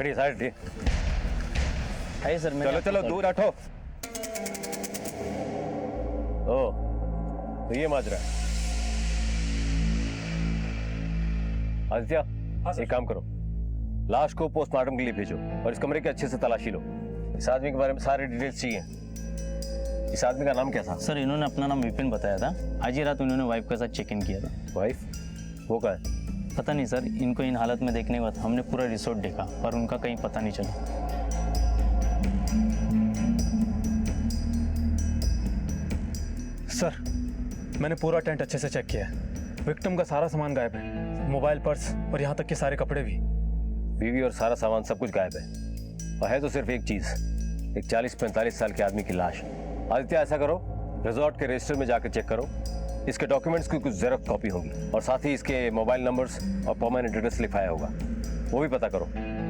हटिए साइड हटिए। आइए सर। चलो चलो दूर हटो। ओ तो ये माजरा है। आदित्य एक काम करो, लाश को पोस्टमार्टम के लिए भेजो और इस कमरे की अच्छे से तलाशी लो। इस आदमी के बारे में सारे डिटेल्स चाहिए। इस आदमी का नाम क्या था? सर इन्होंने अपना नाम विपिन बताया था। आज ही रात उन्होंने वाइफ के साथ चेक इन किया था। वाइफ? वो कहाँ है? पता नहीं सर, इनको इन हालत में देखने के बाद हमने पूरा रिसोर्ट देखा पर उनका कहीं पता नहीं चला। सर मैंने पूरा टेंट अच्छे से चेक किया है। विक्टिम का सारा सामान गायब है, मोबाइल, पर्स और यहाँ तक कि सारे कपड़े भी। बीवी और सारा सामान सब कुछ गायब है और है तो सिर्फ एक चीज, एक 40-45 साल के आदमी की लाश। आदित्य ऐसा करो, रिजॉर्ट के रजिस्टर में जाकर चेक करो, इसके डॉक्यूमेंट्स की कुछ जेरॉक्स कॉपी होगी और साथ ही इसके मोबाइल नंबर्स और परमानेंट एड्रेस लिखाया होगा, वो भी पता करो।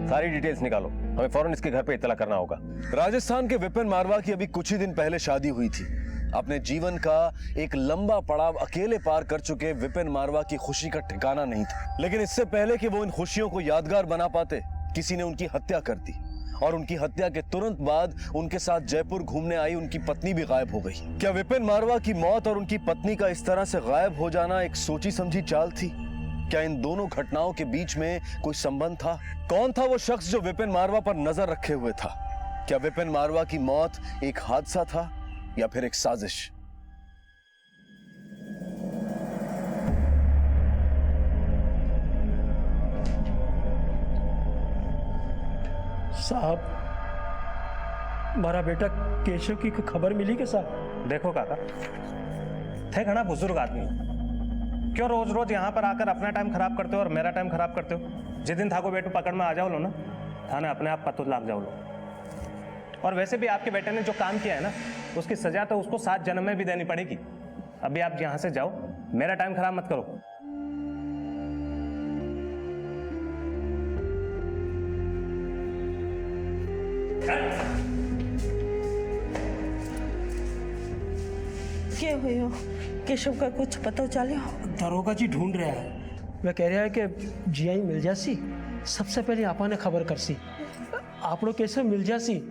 सारी डिटेल्स निकालो, हमें फौरन इसके घर पे इत्तला करना होगा। राजस्थान के विपिन मारवा की अभी कुछ ही दिन पहले शादी हुई थी। अपने जीवन का एक लंबा पड़ाव अकेले पार कर चुके विपिन मारवा की खुशी का ठिकाना नहीं था, लेकिन इससे पहले कि वो इन खुशियों को यादगार बना पाते, किसी ने उनकी हत्या कर दी और उनकी हत्या के तुरंत बाद उनके साथ जयपुर घूमने आई उनकी पत्नी भी गायब हो गई। क्या विपिन मारवा की मौत और उनकी पत्नी का इस तरह से गायब हो जाना एक सोची समझी चाल थी? क्या इन दोनों घटनाओं के बीच में कोई संबंध था? कौन था वो शख्स जो विपिन मारवा पर नजर रखे हुए था? क्या विपिन मारवा की मौत एक हादसा था या फिर एक साजिश? साहब हमारा बेटा केशव की खबर मिली के साहब? देखो काका, थे घना बुजुर्ग आदमी, क्यों रोज रोज यहाँ पर आकर अपना टाइम खराब करते हो और मेरा टाइम खराब करते हो? जिस दिन थाको बेटू पकड़ में आ जाओ लो ना, थाने अपने आप पत्तू लाग जाओ लो। और वैसे भी आपके बेटे ने जो काम किया है ना, उसकी सजा तो उसको 7 जन्म में भी देनी पड़ेगी। अभी आप यहाँ से जाओ, मेरा टाइम खराब मत करो। क्या हुआ? केशव का कुछ पता चला? दरोगा जी ढूंढ रहा है। वह कह रहा है कि जियाई मिल जासी सबसे पहले आपा ने खबर करसी, आप लोग केशव मिल जासी।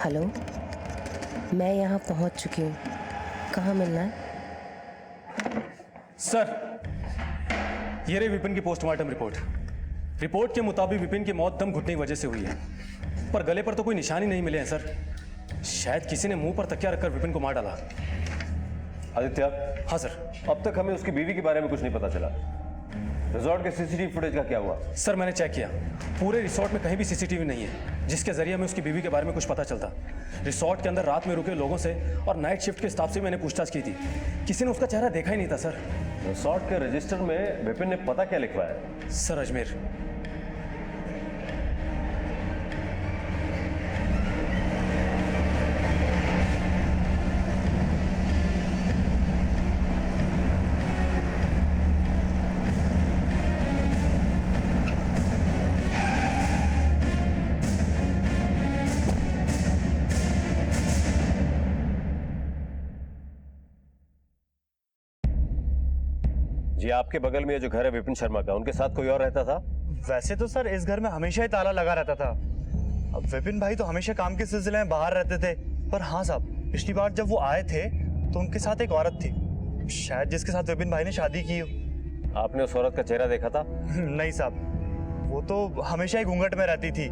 हेलो, मैं यहाँ पहुँच चुकी हूँ, कहाँ मिलना है? सर ये रही विपिन की पोस्टमार्टम रिपोर्ट। रिपोर्ट के मुताबिक विपिन की मौत दम घुटने की वजह से हुई है, पर गले पर तो कोई निशान ही नहीं मिले हैं सर। शायद किसी ने मुंह पर तकिया रखकर विपिन को मार डाला। आदित्य। हाँ सर। अब तक हमें उसकी बीवी के बारे में कुछ नहीं पता चला। रिजॉर्ट के सीसीटीवी फुटेज का क्या हुआ? सर मैंने चेक किया, पूरे रिसोर्ट में कहीं भी सीसीटीवी नहीं है जिसके जरिए हमें उसकी बीवी के बारे में कुछ पता चलता। रिसोर्ट के अंदर रात में रुके लोगों से और नाइट शिफ्ट के स्टाफ से मैंने पूछताछ की थी, किसी ने उसका चेहरा देखा ही नहीं था सर। रिसोर्ट के रजिस्टर में विपिन ने पता क्या लिखवाया है? सर अजमेर। जी आपके बगल में ये जो घर है विपिन शर्मा का, उनके साथ कोई और रहता था? वैसे तो सर इस घर में हमेशा ही ताला लगा रहता था। अब विपिन भाई तो हमेशा काम के सिलसिले में बाहर रहते थे, पर हाँ साहब, पिछली बार जब वो आए थे तो उनके साथ एक औरत थी, शायद जिसके साथ विपिन भाई ने शादी की हो। आपने उस औरत का चेहरा देखा था? नहीं साहब, वो तो हमेशा ही घूंघट में रहती थी।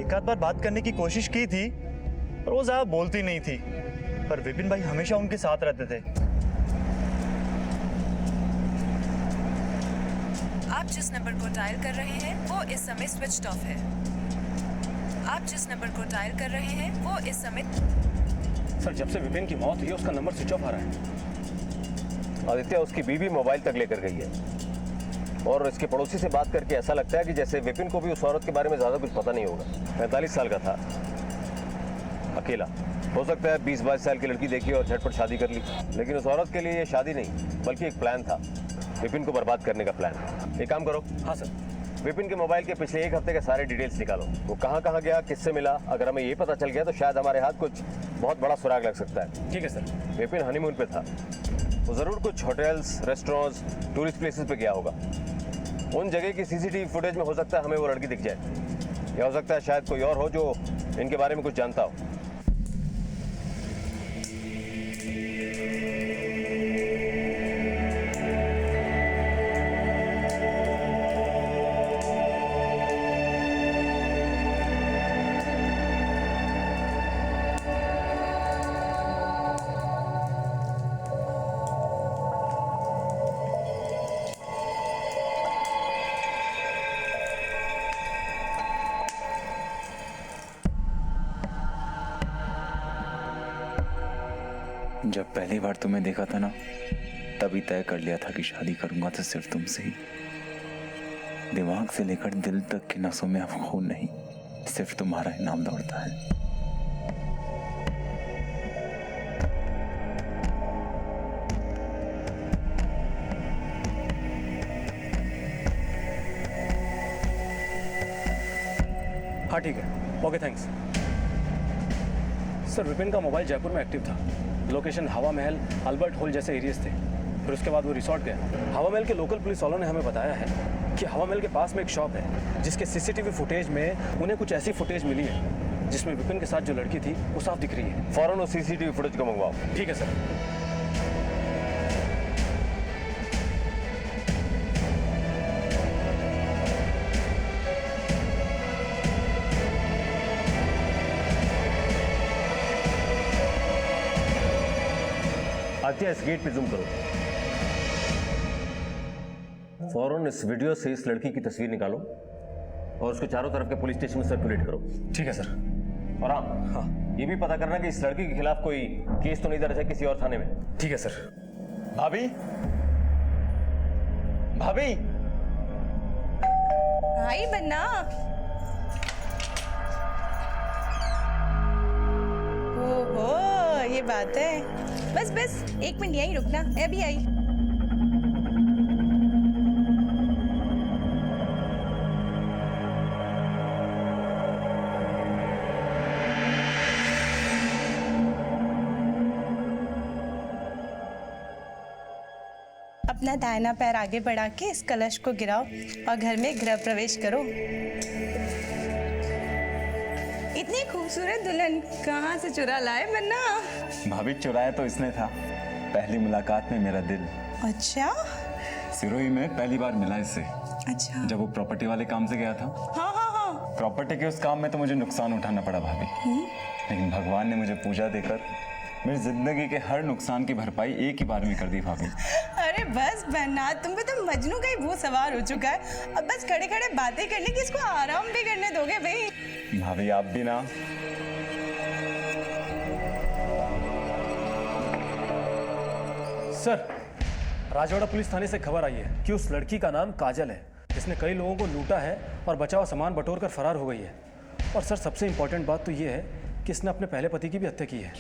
एक आध बार बात करने की कोशिश की थी पर वो ज्यादा बोलती नहीं थी, पर विपिन भाई हमेशा उनके साथ रहते थे। आप जिस नंबर को डायल कर रहे हैं वो इस समय स्विच्ड ऑफ है। आप जिस नंबर को डायल कर रहे हैं वो इस समय। सर जब से विपिन की मौत हुई है उसका नंबर स्विच ऑफ आ रहा है। आदित्य उसकी बीवी मोबाइल तक लेकर गई है और इसके पड़ोसी से बात करके ऐसा लगता है कि जैसे विपिन को भी उस औरत के बारे में ज्यादा कुछ पता नहीं होगा। 45 साल का था, अकेला। हो सकता है 20-22 साल की लड़की देखी और झटपट शादी कर ली, लेकिन उस औरत के लिए ये शादी नहीं बल्कि एक प्लान था, विपिन को बर्बाद करने का प्लान। एक काम करो। हाँ सर। विपिन के मोबाइल के पिछले एक हफ्ते के सारे डिटेल्स निकालो। वो कहाँ कहाँ गया, किससे मिला। अगर हमें ये पता चल गया तो शायद हमारे हाथ कुछ बहुत बड़ा सुराग लग सकता है। ठीक है सर। विपिन हनीमून पे था, वो जरूर कुछ होटल्स, रेस्टोरेंट्स, टूरिस्ट प्लेसेस पे गया होगा। उन जगह की सीसीटीवी फुटेज में हो सकता है हमें वो लड़की दिख जाए, या हो सकता है शायद कोई और हो जो इनके बारे में कुछ जानता हो। जब पहली बार तुम्हें देखा था ना, तभी तय कर लिया था कि शादी करूंगा तो सिर्फ तुमसे ही। दिमाग से लेकर दिल तक की नसों में अब खून नहीं, सिर्फ तुम्हारा ही नाम दौड़ता है। हाँ ठीक है, ओके थैंक्स। सर विपिन का मोबाइल जयपुर में एक्टिव था। लोकेशन हवा महल, अल्बर्ट हॉल जैसे एरियाज थे। फिर उसके बाद वो रिसॉर्ट गया। हवा महल के लोकल पुलिस वालों ने हमें बताया है कि हवा महल के पास में एक शॉप है जिसके सीसीटीवी फुटेज में उन्हें कुछ ऐसी फुटेज मिली है जिसमें विपिन के साथ जो लड़की थी वो साफ दिख रही है। फौरन उस सीसीटीवी फुटेज को मंगवाओ। ठीक है सर। आदित्य इस गेट पे जूम करो। फौरन इस वीडियो से इस लड़की की तस्वीर निकालो और उसको चारों तरफ के पुलिस स्टेशन में सर्कुलेट करो। ठीक है सर। और हाँ, ये भी पता करना कि इस लड़की के खिलाफ कोई केस तो नहीं दर्ज है किसी और थाने में। ठीक है सर। भाभी, भाभी, आई बन्ना। ओहो, ये बात है। बस बस 1 मिनट यहीं रुकना, मैं अभी आई। अपना दाहिना पैर आगे बढ़ा के इस कलश को गिराओ और घर में गृह प्रवेश करो। इतनी खूबसूरत दुल्हन कहाँ से चुरा लाए बन्ना? भाभी चुराया तो इसने था, पहली मुलाकात में मेरा दिल। अच्छा? सिरोही में पहली बार मिला इससे। अच्छा। जब वो प्रॉपर्टी वाले काम से गया था। हाँ हाँ हाँ। प्रॉपर्टी के उस काम में तो मुझे नुकसान उठाना पड़ा भाभी, लेकिन भगवान ने मुझे पूजा देकर मेरी जिंदगी के हर नुकसान की भरपाई एक ही बार में कर दी भाभी। अरे बस बन्ना, तुम पे तो मजनू का ही भूत सवार हो चुका है। अब बस खड़े खड़े बातें करने की, इसको आराम भी करने दोगे भाई? भाभी आप भी ना। सर, राजवाड़ा पुलिस थाने से खबर आई है कि उस लड़की का नाम काजल है, जिसने कई लोगों को लूटा है और बचा हुआ सामान बटोर कर फरार हो गई है। और सर सबसे इंपॉर्टेंट बात तो ये है कि इसने अपने पहले पति की भी हत्या की है।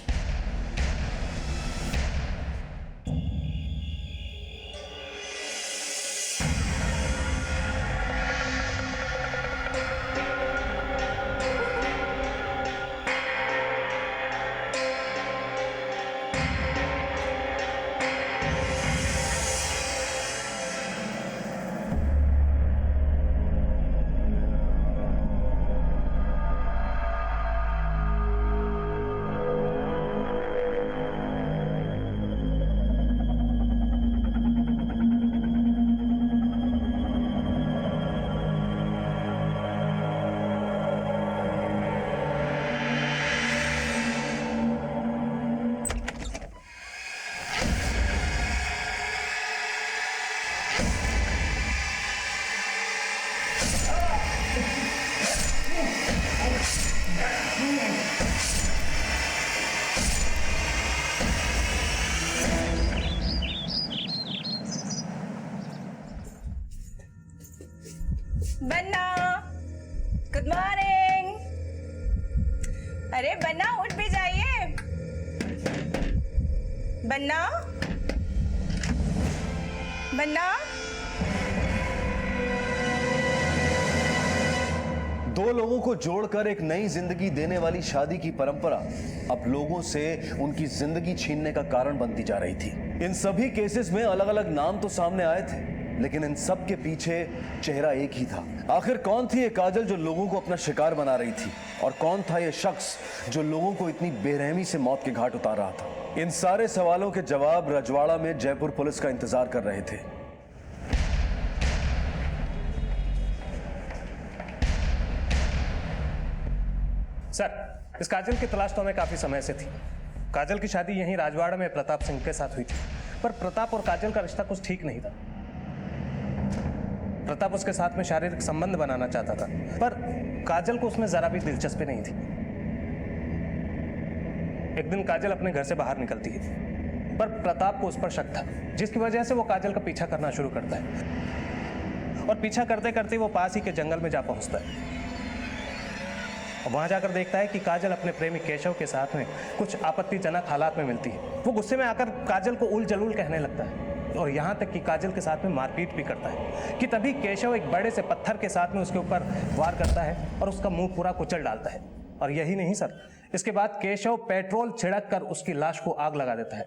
बन्ना, बन्ना। दो लोगों को जोड़कर एक नई जिंदगी देने वाली शादी की परंपरा अब लोगों से उनकी जिंदगी छीनने का कारण बनती जा रही थी। इन सभी केसेस में अलग अलग नाम तो सामने आए थे, लेकिन इन सब के पीछे चेहरा एक ही था। आखिर कौन थी ये काजल जो लोगों को अपना शिकार बना रही थी, और कौन था ये शख्स जो लोगों को इतनी बेरहमी से मौत के घाट उतार रहा था? इन सारे सवालों के जवाब रजवाड़ा में जयपुर पुलिस का इंतजार कर रहे थे। सर, इस काजल की तलाश तो हमें काफी समय से थी। काजल की शादी यहीं राजवाड़ा में प्रताप सिंह के साथ हुई थी, पर प्रताप और काजल का रिश्ता कुछ ठीक नहीं था। प्रताप उसके साथ में शारीरिक संबंध बनाना चाहता था, पर काजल को उसमें जरा भी दिलचस्पी नहीं थी। एक दिन काजल अपने घर से बाहर निकलती है, पर प्रताप को उस पर शक था, जिसकी वजह से वो काजल का पीछा करना शुरू करता है। और पीछा करते करते वो पास ही के जंगल में जा पहुंचता है। वहां जाकर देखता है कि काजल अपने प्रेमी केशव के साथ में कुछ आपत्तिजनक हालात में मिलती है। वो गुस्से में आकर काजल को उल जलूल कहने लगता है, और यहाँ तक कि काजल के साथ में मारपीट भी करता है कि तभी केशव एक बड़े से पत्थर के साथ में उसके ऊपर वार करता है और उसका मुंह पूरा कुचल डालता है। और यही नहीं सर, इसके बाद केशव पेट्रोल छिड़क कर उसकी लाश को आग लगा देता है।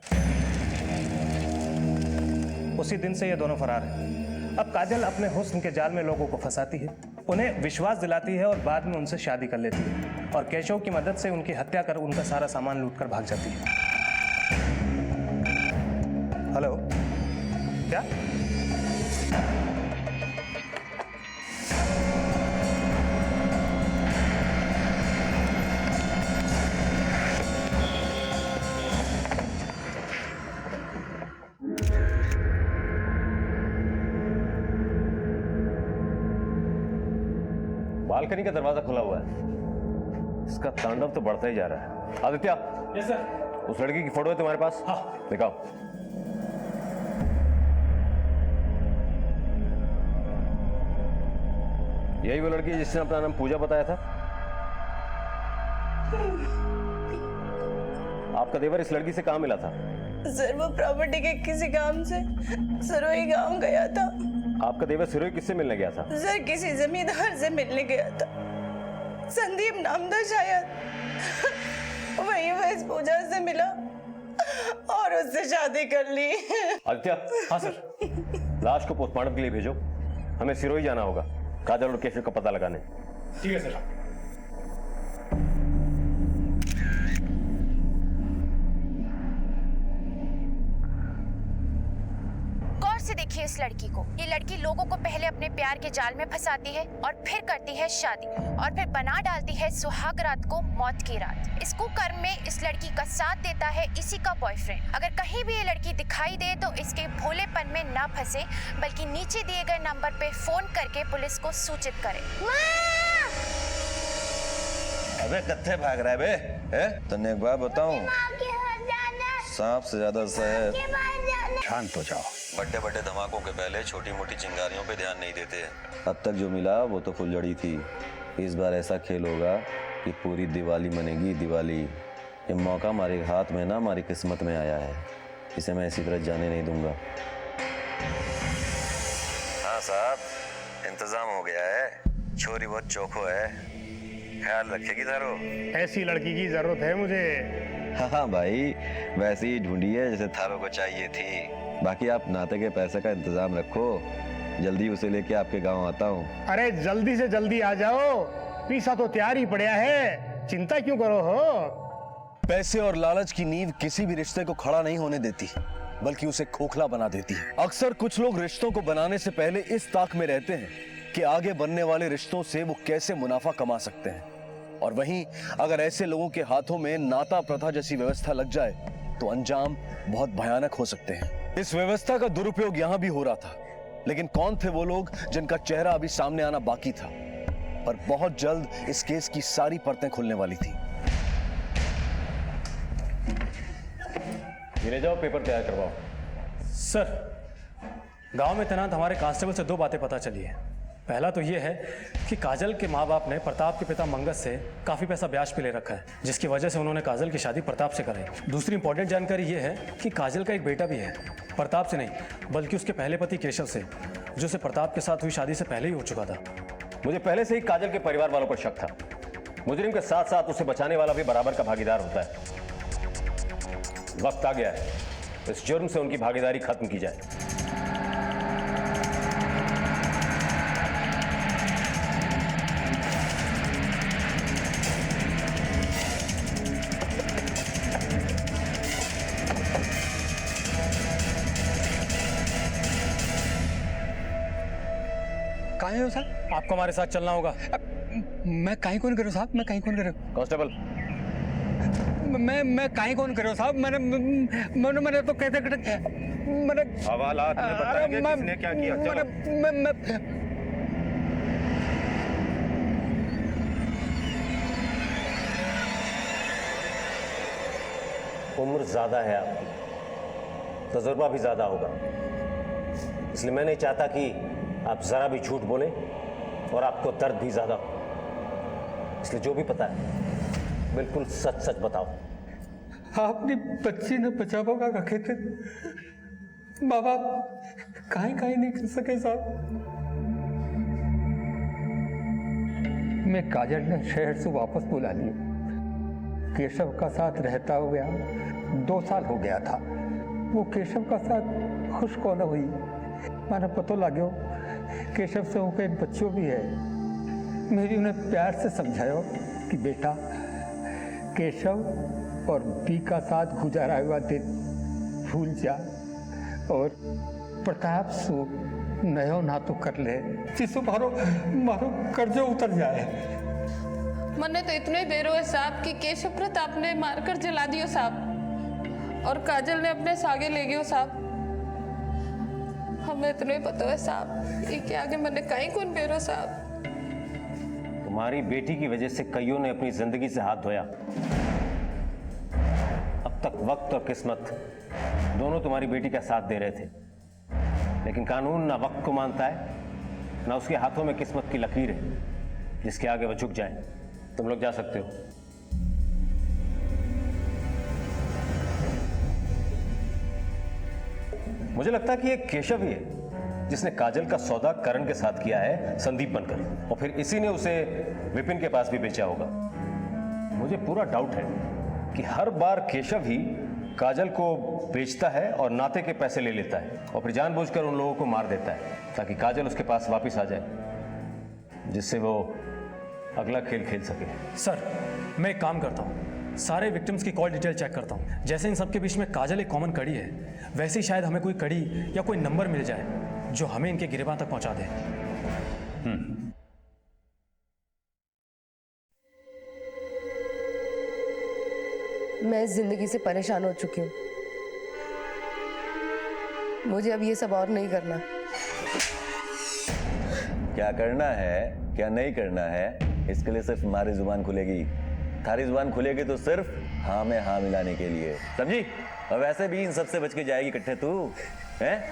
उसी दिन से ये दोनों फरार हैं। अब काजल अपने हुस्न के जाल में लोगों को फंसाती है, उन्हें विश्वास दिलाती है और बाद में उनसे शादी कर लेती है, और केशव की मदद से उनकी हत्या कर उनका सारा सामान लूटकर भाग जाती है। हेलो, क्या? बालकनी का दरवाजा खुला हुआ है, इसका तांडव तो बढ़ता ही जा रहा है। Aditya, yes sir. उस लड़की की फोटो है तुम्हारे पास? हाँ। दिखाओ। यही वो लड़की है जिसने अपना नाम पूजा बताया था? आपका देवर इस लड़की से कहाँ मिला था? सर वो प्रॉपर्टी के किसी काम से सरोई गांव गया था। आपका देवर सिरोही किससे मिलने गया था? सर किसी जमींदार से मिलने गया था, संदीप नाम था शायद। वहीं वो इस पूजा से मिला और उससे शादी कर ली। आदित्य। हाँ सर। लाश को पोस्टमार्टम के लिए भेजो, हमें सिरोही जाना होगा काजल और केशव का पता लगाने। ठीक है सर। गौर से देखिए इस लड़की को। ये लड़की लोगों को पहले अपने प्यार के जाल में फंसाती है और फिर करती है शादी, और फिर बना डालती है सुहाग रात को मौत की रात। इस कुकर्म में इस लड़की का साथ देता है इसी का बॉयफ्रेंड। अगर कहीं भी ये लड़की दिखाई दे तो इसके भोलेपन में ना फंसे, बल्कि नीचे दिए गए नंबर पे फोन करके पुलिस को सूचित करे। अबे कत्थे भाग रहा है बे? हैं? तन्ने एक बात बताऊं, सांप से ज्यादा जहर। शांत हो जाओ। बड़े बड़े धमाकों के पहले छोटी मोटी चिंगारियों पे ध्यान नहीं देते। अब तक जो मिला वो तो फुलझड़ी थी। इस बार ऐसा खेल होगा कि पूरी दिवाली मनेगी दिवाली। ये मौका हमारे हाथ में ना हमारी किस्मत में आया है, इसे मैं इसी तरह जाने नहीं दूंगा। हाँ साहब, इंतजाम हो गया है। छोरी बहुत चौखो है, ख्याल रखेगी थारो। ऐसी लड़की की जरूरत है मुझे। हाँ भाई, वैसे ही ढूंढी है जैसे थारो को चाहिए थी। बाकी आप नाते के पैसे का इंतजाम रखो, जल्दी उसे लेके आपके गांव आता हूँ। अरे जल्दी से जल्दी आ जाओ, पीसा तो तैयार ही पड़ा है, चिंता क्यों करो हो। पैसे और लालच की नींव किसी भी रिश्ते को खड़ा नहीं होने देती, बल्कि उसे खोखला बना देती है। अक्सर कुछ लोग रिश्तों को बनाने से पहले इस ताक में रहते हैं कि आगे बनने वाले रिश्तों से वो कैसे मुनाफा कमा सकते हैं, और वहीं अगर ऐसे लोगों के हाथों में नाता प्रथा जैसी व्यवस्था लग जाए तो अंजाम बहुत भयानक हो सकते हैं। इस व्यवस्था का दुरुपयोग यहां भी हो रहा था, लेकिन कौन थे वो लोग जिनका चेहरा अभी सामने आना बाकी था? पर बहुत जल्द इस केस की सारी परतें खुलने वाली थी। गिरे जाओ, पेपर तैयार करवाओ। सर, गांव में तैनात हमारे कांस्टेबल से दो बातें पता चली है। पहला तो ये है कि काजल के माँ बाप ने प्रताप के पिता मंगस से काफ़ी पैसा ब्याज पे ले रखा है, जिसकी वजह से उन्होंने काजल की शादी प्रताप से कराई। दूसरी इंपॉर्टेंट जानकारी ये है कि काजल का एक बेटा भी है, प्रताप से नहीं बल्कि उसके पहले पति केशव से, जो उसे प्रताप के साथ हुई शादी से पहले ही हो चुका था। मुझे पहले से ही काजल के परिवार वालों पर शक था। मुजरिम के साथ साथ उसे बचाने वाला भी बराबर का भागीदार होता है। वक्त आ गया है इस जुर्म से उनकी भागीदारी खत्म की जाए। कहाँ हो साहब? आपको हमारे साथ चलना होगा। मैं कहीं कौन करूँ साहब? मैं कहीं कौन करूँ? कांस्टेबल, मैं कहीं कौन करूँ साहब? मैंने तो कैसे मैंने हवालात में बताएंगे किसने क्या किया। चलो। उम्र ज्यादा है आपकी, तजुर्बा भी ज्यादा होगा, इसलिए मैं नहीं चाहता कि आप जरा भी झूठ बोले और आपको दर्द भी ज्यादा हो। इसलिए जो भी पता है बिल्कुल सच सच बताओ। आपने बच्ची ने बचावा का रखे थे, माँ बाप कहीं नहीं कर सके साहब। मैं काजल ने शहर से वापस बुला लिया। केशव का साथ रहता हुआ 2 साल हो गया था। वो केशव का साथ खुश कौन हुई, मैंने पता लगे केशव से उनका एक बच्चों भी है। मेरी उन्हें प्यार से समझायो कि बेटा केशव और बी का साथ गुजारा हुआ दिन भूल जा और प्रताप सो नयो नातो कर ले, जिससे मारो कर्जो उतर जाए। मने तो इतना ही बेरो है साहब कि केशव प्रताप ने मारकर जला दियो साहब और काजल ने अपने सागे ले गयो साहब। हमें इतना ही पता है साहब, ये क्या आगे मने कहीं कौन बेरो साहब। तुम्हारी बेटी की वजह से कईयों ने अपनी जिंदगी से हाथ धोया। अब तक वक्त और किस्मत दोनों तुम्हारी बेटी का साथ दे रहे थे, लेकिन कानून ना वक्त को मानता है ना उसके हाथों में किस्मत की लकीर है जिसके आगे वो झुक जाए। तुम लोग जा सकते हो। मुझे लगता है कि ये केशव ही है जिसने काजल का सौदा करण के साथ किया है संदीप बनकर, और फिर इसी ने उसे विपिन के पास भी बेचा होगा। मुझे पूरा डाउट है कि हर बार केशव ही काजल को बेचता है और नाते के पैसे ले लेता है और फिर जानबूझकर उन लोगों को मार देता है ताकि काजल उसके पास वापस आ जाए, जिससे वो अगला खेल खेल सके। सर, मैं एक काम करता हूँ, सारे विक्टिम्स की कॉल डिटेल चेक करता हूँ। जैसे इन सबके बीच में काजल एक कॉमन कड़ी है, वैसे ही शायद हमें कोई कड़ी या कोई नंबर मिल जाए जो हमें इनके गिरबान तक पहुंचा दे। मैं जिंदगी से परेशान हो चुकी हूँ। मुझे अब ये सब और नहीं करना। क्या करना है क्या नहीं करना है, इसके लिए सिर्फ हमारी जुबान खुलेगी। थारी जुबान खुलेगी तो सिर्फ हाँ में हाँ मिलाने के लिए, समझी? और वैसे भी इन सब से बच के जाएगी इकट्ठे तू, हैं?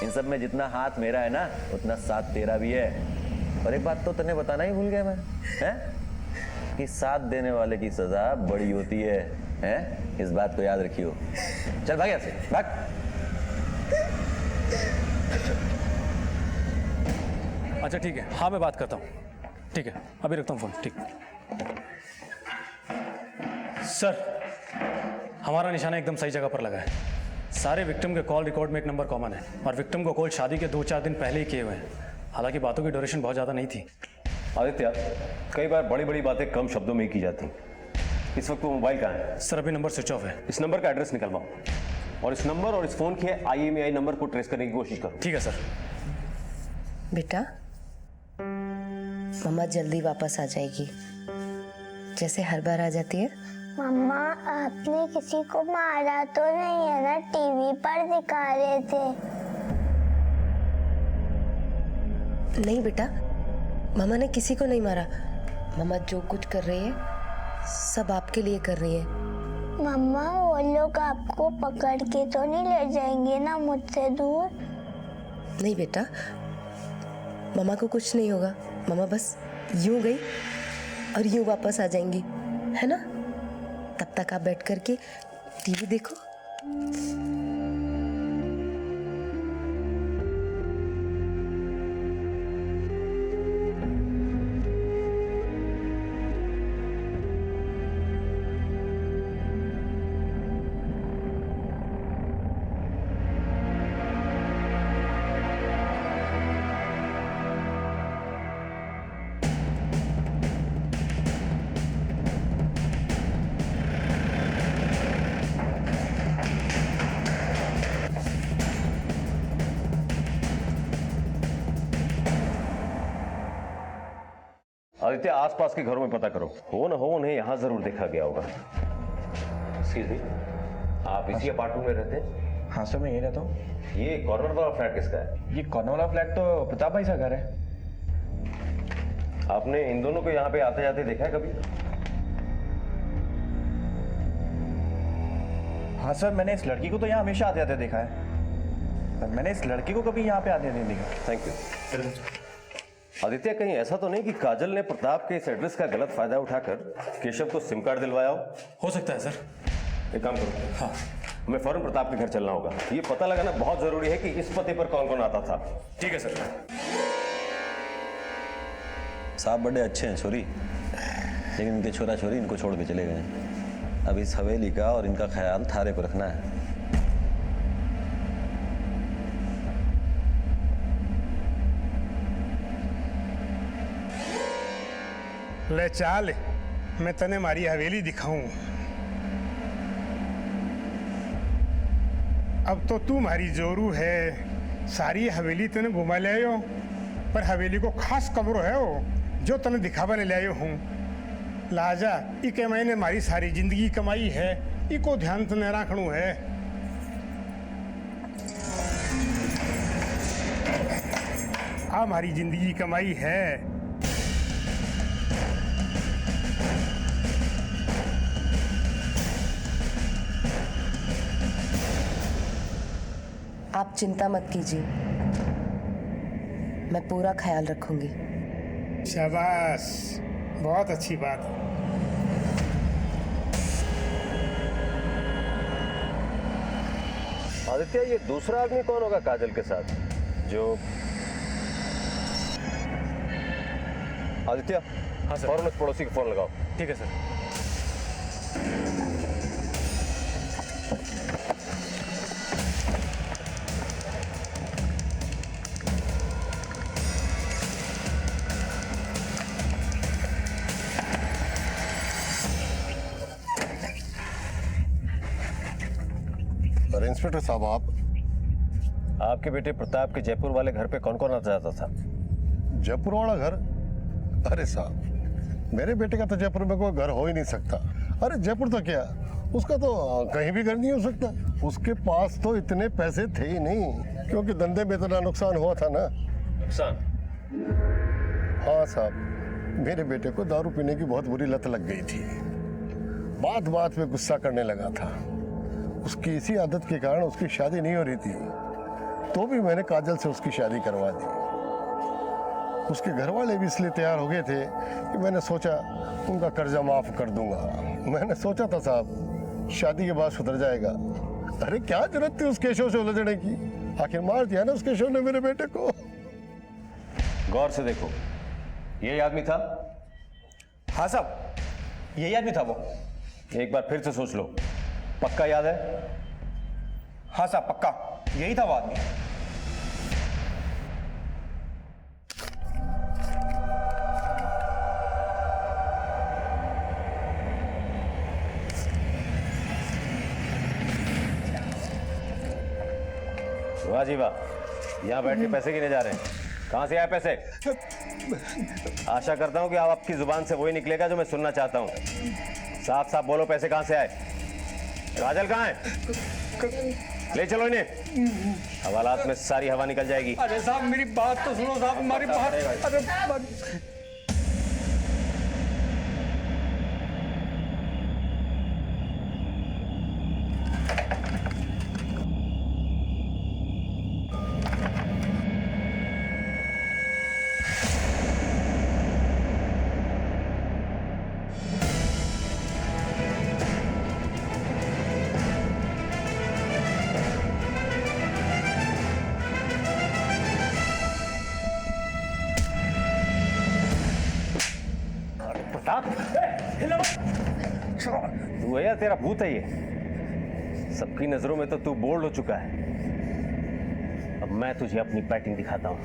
इन सब में जितना हाथ मेरा है ना उतना साथ तेरा भी है। और एक बात तो तने बताना ही भूल गया मैं, हैं? कि साथ देने वाले की सजा बड़ी होती है, हैं? इस बात को याद रखियो। चल भाग यहाँ से, भाग। अच्छा ठीक है, हाँ मैं बात करता हूँ। ठीक है, अभी रखता हूँ फोन। ठीक सर, हमारा निशाना एकदम सही जगह पर लगा है। सारे विक्टिम के कॉल रिकॉर्ड में एक नंबर कॉमन है और विक्टिम को कॉल शादी के 2-4 दिन पहले ही किए हुए हैं। हालांकि बातों की ड्यूरेशन बहुत ज़्यादा नहीं थी। आदित्य, कई बार बड़ी बड़ी बातें कम शब्दों में ही की जाती। इस वक्त वो मोबाइल कहाँ है? सर अभी नंबर स्विच ऑफ है। इस नंबर का एड्रेस निकलवाओ और इस नंबर और इस फोन के IMEI नंबर को ट्रेस करने की कोशिश करो। ठीक है सर। बेटा, मम्मा जल्दी वापस आ जाएगी, जैसे हर बार आ जाती है। मम्मा, आपने किसी को मारा तो नहीं है ना? टीवी पर दिखा रहे थे। नहीं बेटा, मामा ने किसी को नहीं मारा। मामा जो कुछ कर रही है सब आपके लिए कर रही है। मम्मा, वो लोग आपको पकड़ के तो नहीं ले जाएंगे ना मुझसे दूर? नहीं बेटा, मामा को कुछ नहीं होगा। मामा बस यूं गई और यूं वापस आ जाएंगी, है ना? तब तक आप बैठ करके टीवी देखो। आदित्य, आसपास के घरों में पता करो, हो न हो उन्हें यहां जरूर देखा गया होगा। एक्सक्यूज मी, आप इसी अपार्टमेंट में रहते हैं? हाँ सर, मैं यही रहता हूँ। ये कॉर्नर वाला फ्लैट किसका है? ये कॉर्नर वाला फ्लैट तो प्रताप भाई का घर है। आपने इन दोनों को यहाँ पे आते जाते देखा है कभी? हाँ सर, मैंने इस लड़की को तो यहाँ हमेशा आते जाते देखा है, पर मैंने इस लड़की को कभी यहाँ पे आते नहीं देखा। Thank you. आदित्य, कहीं ऐसा तो नहीं कि काजल ने प्रताप के इस एड्रेस का गलत फायदा उठाकर केशव को सिम कार्ड दिलवाया हो सकता है सर। एक काम करो, हाँ, हमें फौरन प्रताप के घर चलना होगा। ये पता लगाना बहुत जरूरी है कि इस पते पर कौन कौन आता था। ठीक है सर। साहब बड़े अच्छे हैं छोरी, लेकिन इनके छोरा छोरी इनको छोड़ के चले गए। अब इस हवेली का और इनका ख्याल थारे को रखना है। ले चाल, मैं तने मारी हवेली दिखाऊं। अब तो तू मारी जोरू है, सारी हवेली तने घुमा ले आयो, पर हवेली को खास कमरो है वो जो तने दिखावा ले आयो हूँ। लाजा इके मैंने मारी सारी जिंदगी कमाई है, इको ध्यान तने रखणू है। आ मारी जिंदगी कमाई है। आप चिंता मत कीजिए, मैं पूरा ख्याल रखूंगी। शाबाश, बहुत अच्छी बात। आदित्य, ये दूसरा आदमी कौन होगा काजल के साथ जो? आदित्य, हाँ सर, फौरन उस पड़ोसी को फोन लगाओ। ठीक है सर। इंस्पेक्टर साहब, आपके बेटे प्रताप के जयपुर वाले घर पे कौन कौन आता जाता था? जयपुर वाला घर? अरे साहब, मेरे बेटे का तो जयपुर में कोई घर हो ही नहीं सकता। अरे जयपुर तो क्या, उसका तो कहीं भी घर नहीं हो सकता। उसके पास तो इतने पैसे थे ही नहीं, क्योंकि धंधे में इतना नुकसान हुआ था ना। नुकसान? हाँ साहब, मेरे बेटे को दारू पीने की बहुत बुरी लत लग गई थी। बात बात में गुस्सा करने लगा था। उसकी इसी आदत के कारण उसकी शादी नहीं हो रही थी, तो भी मैंने काजल से उसकी शादी करवा दी। उसके घर वाले भी इसलिए तैयार हो गए थे कि मैंने सोचा उनका कर्जा माफ कर दूंगा। मैंने सोचा था साहब शादी के बाद सुधर जाएगा। अरे क्या जरूरत थी उस केशव से उलझने की, आखिर मार दिया ना उस केशव ने मेरे बेटे को। गौर से देखो, यही आदमी था? हाँ साहब, यही आदमी था वो। एक बार फिर से सोच लो, पक्का याद है? हाँ साहब, पक्का यही था वो आदमी। वाह जी वाह, यहाँ बैठ के पैसे गिने जा रहे हैं। कहाँ से आए पैसे? आशा करता हूँ कि अब आपकी जुबान से वही निकलेगा जो मैं सुनना चाहता हूँ। साफ साफ बोलो, पैसे कहाँ से आए? काजल कहाँ है? ले चलो इन्हें, हवालात में सारी हवा निकल जाएगी। अरे साहब मेरी बात तो सुनो साहब, हमारी बात। अरे तू है या तेरा भूत है ये? सबकी नजरों में तो तू बोल्ड हो चुका है। अब मैं तुझे अपनी बैटिंग दिखाता हूं।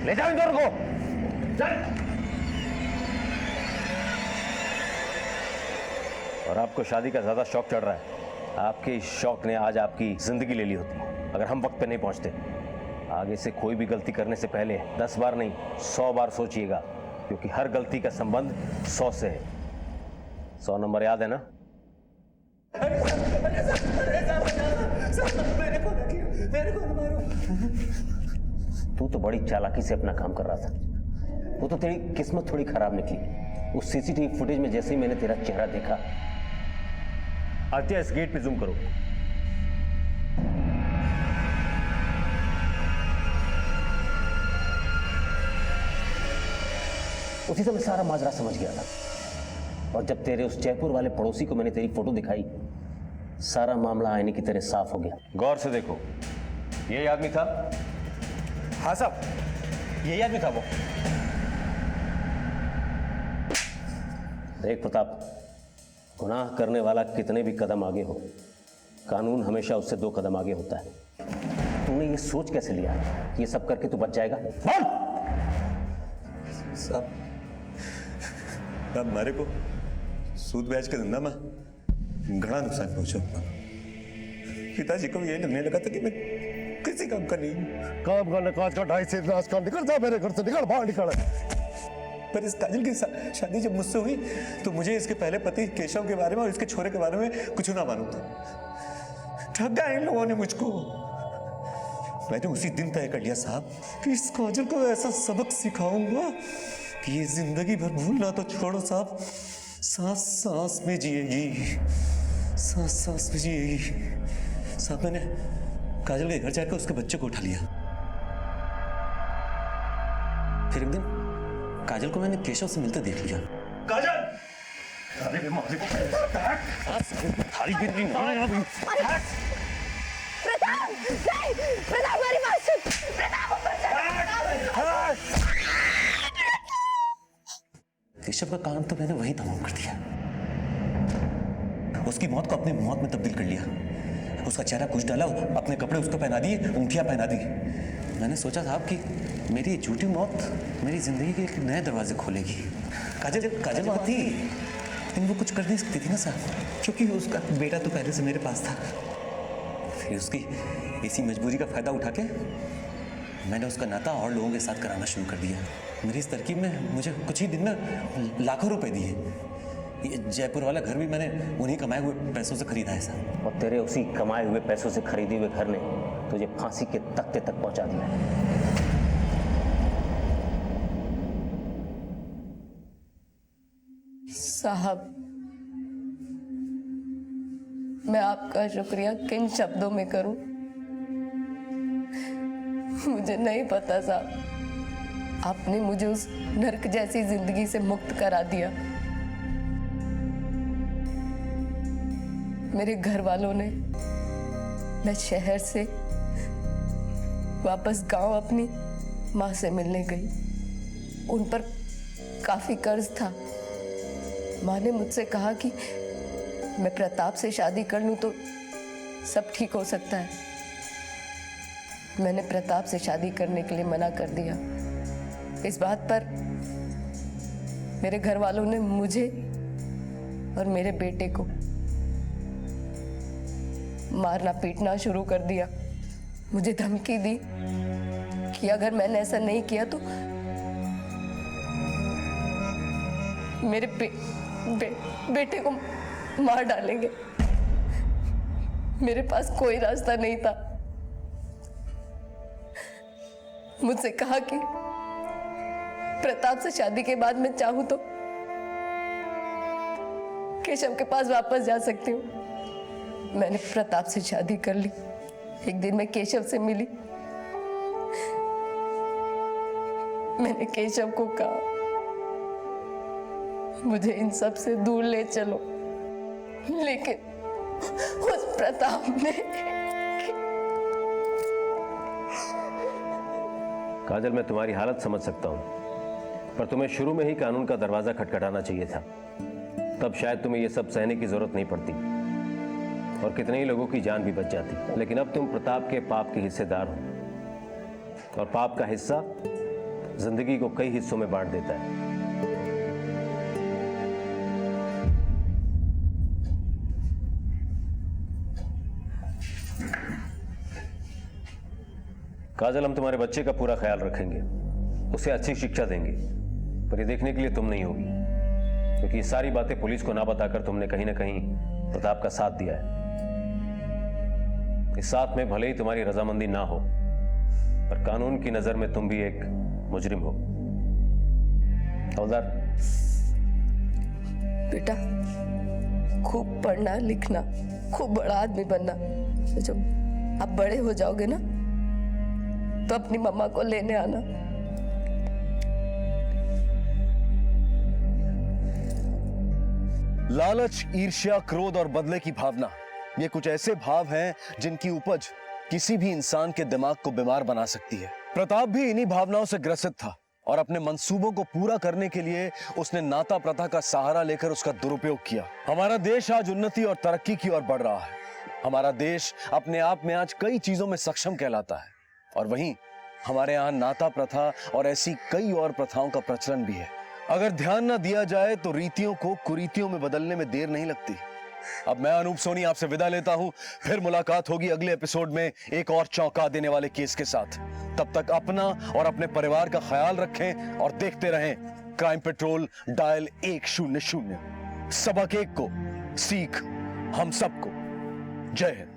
ले जाओ इन दोनों को। चल। और आपको शादी का ज्यादा शौक चढ़ रहा है। आपके इस शौक ने आज आपकी जिंदगी ले ली होती अगर हम वक्त पे नहीं पहुंचते। आगे से कोई भी गलती करने से पहले 10 बार नहीं 100 बार सोचिएगा, क्योंकि हर गलती का संबंध 100 से है। 100 नंबर याद है ना? तू तो बड़ी चालाकी से अपना काम कर रहा था। वो तो तेरी किस्मत थोड़ी खराब निकली। उस सीसीटीवी फुटेज में जैसे ही मैंने तेरा चेहरा देखा। आदित्य, इस गेट पे जूम करो। उसी समय सारा माजरा समझ गया था। और जब तेरे उस जयपुर वाले पड़ोसी को मैंने तेरी फोटो दिखाई, सारा मामला आईने की तरह साफ हो गया। गौर से देखो, यही आदमी था? हाँ साहब, यही आदमी था वो। देख प्रताप, गुनाह करने वाला कितने भी कदम आगे हो, कानून हमेशा उससे 2 कदम आगे होता है। तूने ये सोच कैसे लिया कि ये सब करके तू बच जाएगा? बोल! साहब, मारे को सूद ब्याज के धंधा में घना नुकसान पहुंचा। पिताजी को ये लगने लगा था कि मैं किसी काम का नहीं हूं। काम करने काज का 2.5 से नाच कर निकल जा मेरे घर से, निकल बाहर निकल। पर इस काजल की शादी जब मुझसे हुई तो मुझे इसके पहले पति केशव के बारे में और इसके छोरे के बारे में कुछ ना मालूम था। ठग गए इन लोगों ने मुझको। मैंने उसी दिन तय कर लिया साहब कि इस काजल को ऐसा सबक सिखाऊंगा कि ये जिंदगी भर भूलना तो छोड़ो साहब, सांस सांस में जिएगी, सांस सांस में जिएगी। साहब, मैंने काजल के घर जाकर उसके बच्चे को उठा लिया। फिर एक दिन काजल को मैंने केशव से मिलते देख लिया। काजल! अरे मारे को थाली गिर रही है। प्रताप! नहीं! प्रताप, हमारी बात सुन! प्रताप, ऊपर चल! केशव का काम तो मैंने वही तमाम कर दिया। उसकी मौत को अपनी मौत में तब्दील कर लिया। उसका चेहरा कुछ डाला, अपने कपड़े उसको पहना दिए, अंगूठियां पहना दी। मैंने सोचा साहब कि मेरी झूठी मौत मेरी जिंदगी के एक नए दरवाजे खोलेगी। काजल वहां थी, लेकिन वो कुछ कर नहीं सकती थी ना साहब, क्योंकि उसका बेटा तो पहले से मेरे पास था। फिर उसकी इसी मजबूरी का फायदा उठा के मैंने उसका नाता और लोगों के साथ कराना शुरू कर दिया। मेरी इस तरकीब ने मुझे कुछ ही दिन में लाखों रुपए दिए। ये जयपुर वाला घर भी मैंने उन्हीं कमाए हुए पैसों से खरीदा है साहब। और तेरे उसी कमाए हुए पैसों से खरीदे हुए घर ने तुझे फांसी के तख्ते तक पहुंचा दिया है। साहब, मैं आपका शुक्रिया किन शब्दों में करूं, मुझे नहीं पता साहब। आपने मुझे उस नर्क जैसी जिंदगी से मुक्त करा दिया। मेरे घर वालों ने, मैं शहर से वापस गांव अपनी माँ से मिलने गई। उन पर काफी कर्ज था। माँ ने मुझसे कहा कि मैं प्रताप से शादी कर लूं तो सब ठीक हो सकता है। मैंने प्रताप से शादी करने के लिए मना कर दिया। इस बात पर मेरे घर वालों ने मुझे और मेरे बेटे को मारना पीटना शुरू कर दिया। मुझे धमकी दी कि अगर मैंने ऐसा नहीं किया तो मेरे बेटे को मार डालेंगे। मेरे पास कोई रास्ता नहीं था। मुझसे कहा कि प्रताप से शादी के बाद मैं चाहूं तो केशव के पास वापस जा सकती हूँ। मैंने प्रताप से शादी कर ली। एक दिन मैं केशव से मिली। मैंने केशव को कहा, मुझे इन सब से दूर ले चलो, लेकिन उस प्रताप ने। काजल, मैं तुम्हारी हालत समझ सकता हूं, पर तुम्हें शुरू में ही कानून का दरवाजा खटखटाना चाहिए था। तब शायद तुम्हें ये सब सहने की जरूरत नहीं पड़ती और कितने ही लोगों की जान भी बच जाती। लेकिन अब तुम प्रताप के पाप के हिस्सेदार हो और पाप का हिस्सा जिंदगी को कई हिस्सों में बांट देता है। काजल, हम तुम्हारे बच्चे का पूरा ख्याल रखेंगे, उसे अच्छी शिक्षा देंगे, पर ये देखने के लिए तुम नहीं होगी, क्योंकि ये सारी बातें पुलिस को ना बताकर तुमने कहीं ना कहीं प्रताप का साथ दिया है। इस साथ में भले ही तुम्हारी रजामंदी ना हो, पर कानून की नजर में तुम भी एक मुजरिम हो। हवलदार, बेटा खूब पढ़ना लिखना, खूब बड़ा आदमी बनना। जब आप बड़े हो जाओगे ना तो अपनी मम्मा को लेने आना। लालच, ईर्ष्या, क्रोध और बदले की भावना, ये कुछ ऐसे भाव हैं जिनकी उपज किसी भी इंसान के दिमाग को बीमार बना सकती है। प्रताप भी इन्हीं भावनाओं से ग्रसित था और अपने मंसूबों को पूरा करने के लिए उसने नाता प्रथा का सहारा लेकर उसका दुरुपयोग किया। हमारा देश आज उन्नति और तरक्की की ओर बढ़ रहा है। हमारा देश अपने आप में आज कई चीजों में सक्षम कहलाता है और वहीं हमारे यहाँ नाता प्रथा और ऐसी कई और प्रथाओं का प्रचलन भी है। अगर ध्यान न दिया जाए तो रीतियों को कुरीतियों में बदलने में देर नहीं लगती। अब मैं अनूप सोनी आपसे विदा लेता हूं। फिर मुलाकात होगी अगले एपिसोड में एक और चौंका देने वाले केस के साथ। तब तक अपना और अपने परिवार का ख्याल रखें और देखते रहें क्राइम पेट्रोल डायल 100। सबक एक को, सीख हम सबको। जय हिंद।